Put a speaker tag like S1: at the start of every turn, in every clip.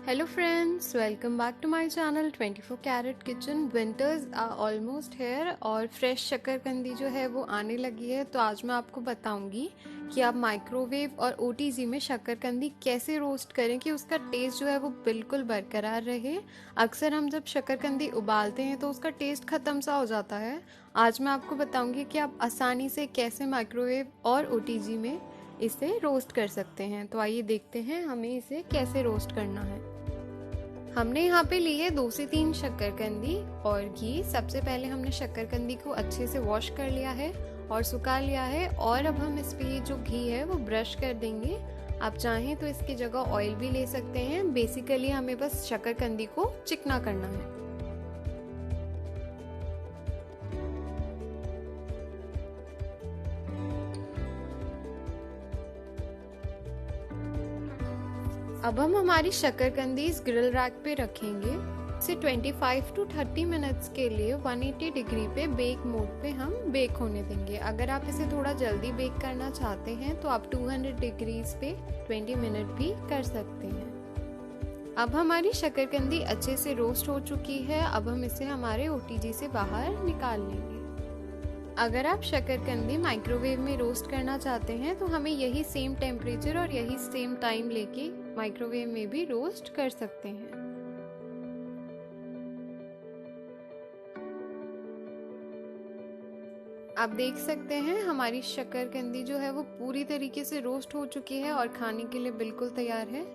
S1: Hello friends, welcome back to my channel 24 carat kitchen. Winters are almost here और fresh शक्करकंदी जो है वो आने लगी है। तो आज मैं आपको बताऊंगी कि आप माइक्रोवेव और ओटीजी में शक्करकंदी कैसे रोस्ट करें कि उसका टेस्ट जो है वो बिल्कुल बरकरार रहे। अक्सर हम जब शक्करकंदी उबालते हैं तो उसका टेस्ट ख़त्म सा हो जाता है। आज मैं आपको बताऊंगी कि आप आसानी से कैसे माइक्रोवेव और ओटीजी में इसे रोस्ट कर सकते हैं। तो आइए देखते हैं हमें इसे कैसे रोस्ट करना है। हमने यहाँ पे ली है 2 से 3 शक्करकंदी और घी। सबसे पहले हमने शक्करकंदी को अच्छे से वॉश कर लिया है और सुखा लिया है और अब हम इस पे जो घी है वो ब्रश कर देंगे। आप चाहें तो इसकी जगह ऑयल भी ले सकते हैं। बेसिकली हमें बस शक्करकंदी को चिकना करना है। अब हम हमारी शक्करकंदी इस ग्रिल रैक पे रखेंगे। इसे 25 to 30 मिनट्स के लिए 180 डिग्री पे बेक मोड पे हम बेक होने देंगे। अगर आप इसे थोड़ा जल्दी बेक करना चाहते हैं तो आप 200 डिग्रीज पे 20 मिनट भी कर सकते हैं। अब हमारी शक्करकंदी अच्छे से रोस्ट हो चुकी है। अब हम इसे हमारे ओटीजी से बाहर निकाल लेंगे। अगर आप शक्करकंदी माइक्रोवेव में रोस्ट करना चाहते हैं तो हमें यही सेम टेम्परेचर और यही सेम टाइम लेके माइक्रोवेव में भी रोस्ट कर सकते हैं। आप देख सकते हैं हमारी शक्करकंदी जो है वो पूरी तरीके से रोस्ट हो चुकी है और खाने के लिए बिल्कुल तैयार है।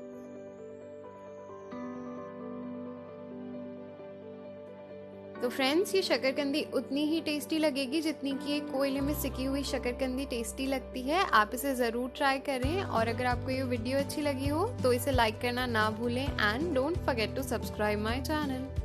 S1: तो फ्रेंड्स, ये शक्करकंदी उतनी ही टेस्टी लगेगी जितनी कि एक कोयले में सिकी हुई शक्करकंदी टेस्टी लगती है। आप इसे ज़रूर ट्राई करें और अगर आपको ये वीडियो अच्छी लगी हो तो इसे लाइक करना ना भूलें and don't forget to subscribe my channel.